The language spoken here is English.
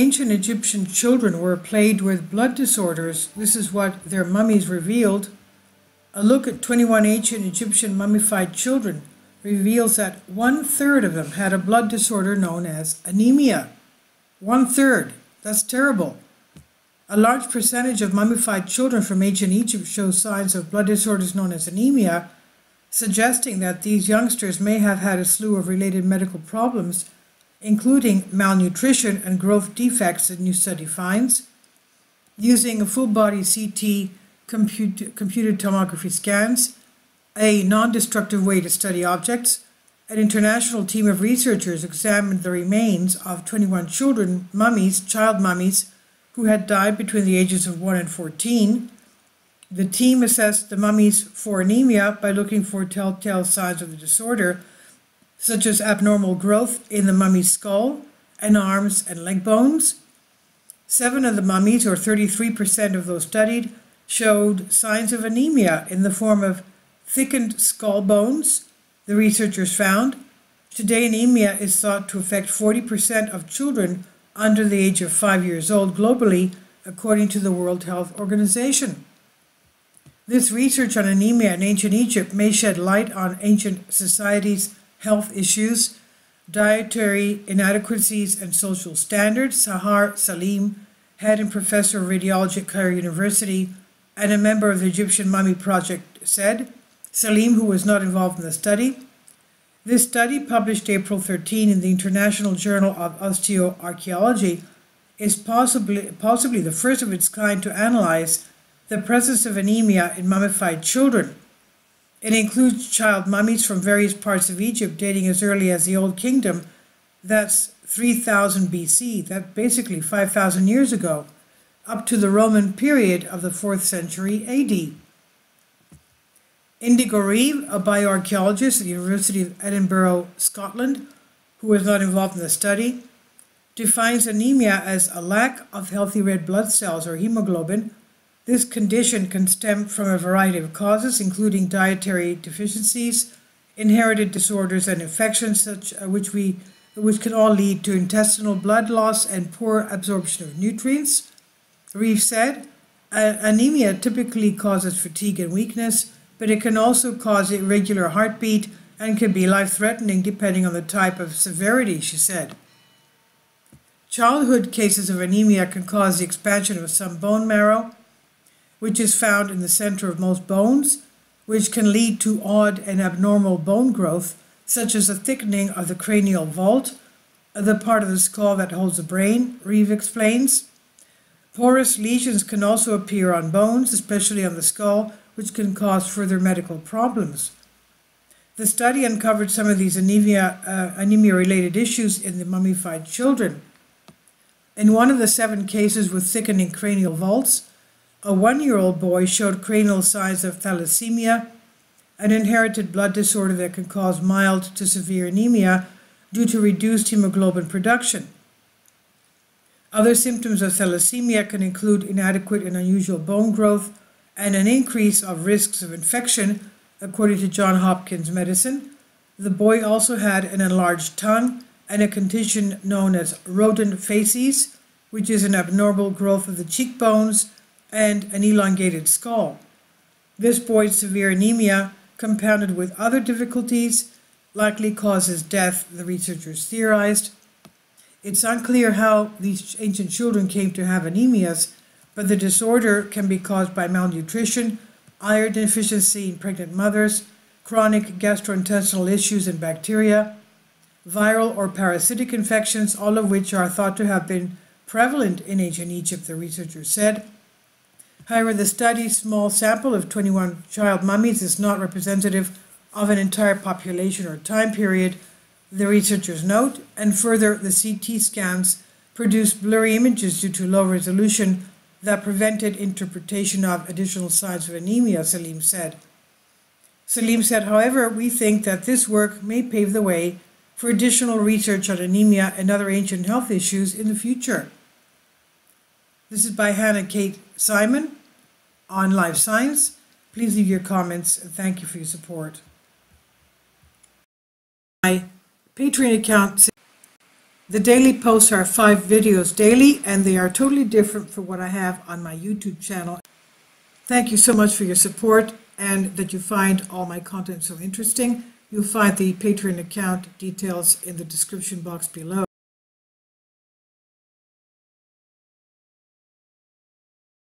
ancient Egyptian children were plagued with blood disorders. This is what their mummies revealed. A look at 21 ancient Egyptian mummified children reveals that 1/3 of them had a blood disorder known as anemia. 1/3. That's terrible. A large percentage of mummified children from ancient Egypt show signs of blood disorders known as anemia, suggesting that these youngsters may have had a slew of related medical problems, including malnutrition and growth defects, the new study finds. Using a full-body CT computed tomography scans, a non-destructive way to study objects, an international team of researchers examined the remains of 21 children, child mummies, who had died between the ages of 1 and 14. The team assessed the mummies for anemia by looking for telltale signs of the disorder, such as abnormal growth in the mummy's skull and arms and leg bones. 7 of the mummies, or 33% of those studied, showed signs of anemia in the form of thickened skull bones, the researchers found. Today, anemia is thought to affect 40% of children under the age of 5 years old globally, according to the World Health Organization. This research on anemia in ancient Egypt may shed light on ancient societies' health issues, dietary inadequacies, and social standards. Sahar Salim, head and professor of radiology at Cairo University and a member of the Egyptian Mummy Project, said. Salim, who was not involved in the study. This study, published April 13 in the International Journal of Osteoarchaeology, is possibly the first of its kind to analyze the presence of anemia in mummified children. It includes child mummies from various parts of Egypt dating as early as the Old Kingdom, that's 3000 BC, that's basically 5,000 years ago, up to the Roman period of the 4th century AD. Indigo Reeve, a bioarchaeologist at the University of Edinburgh, Scotland, who was not involved in the study, defines anemia as a lack of healthy red blood cells or hemoglobin. This condition can stem from a variety of causes, including dietary deficiencies, inherited disorders, and infections, which can all lead to intestinal blood loss and poor absorption of nutrients. Reeve said, anemia typically causes fatigue and weakness, but it can also cause irregular heartbeat and can be life-threatening depending on the type of severity, she said. Childhood cases of anemia can cause the expansion of some bone marrow, which is found in the center of most bones, which can lead to odd and abnormal bone growth, such as a thickening of the cranial vault, the part of the skull that holds the brain, Reeve explains. Porous lesions can also appear on bones, especially on the skull, which can cause further medical problems. The study uncovered some of these anemia-related issues in the mummified children. In one of the 7 cases with thickening cranial vaults, a 1-year-old boy showed cranial signs of thalassemia, an inherited blood disorder that can cause mild to severe anemia due to reduced hemoglobin production. Other symptoms of thalassemia can include inadequate and unusual bone growth and an increase of risks of infection, according to Johns Hopkins Medicine. The boy also had an enlarged tongue and a condition known as rodent facies, which is an abnormal growth of the cheekbones and an elongated skull. This boy's severe anemia, compounded with other difficulties, likely causes death, the researchers theorized. It's unclear how these ancient children came to have anemias, but the disorder can be caused by malnutrition, iron deficiency in pregnant mothers, chronic gastrointestinal issues and bacteria, viral or parasitic infections, all of which are thought to have been prevalent in ancient Egypt, the researchers said. However, the study's small sample of 21 child mummies is not representative of an entire population or time period, the researchers note, and further, the CT scans produced blurry images due to low resolution that prevented interpretation of additional signs of anemia, Salim said. Salim said, however, we think that this work may pave the way for additional research on anemia and other ancient health issues in the future. This is by Hannah Kate Simon on Life Science. Please leave your comments and thank you for your support. My Patreon account. The daily posts are 5 videos daily, and they are totally different from what I have on my YouTube channel. Thank you so much for your support and that you find all my content so interesting. You'll find the Patreon account details in the description box below.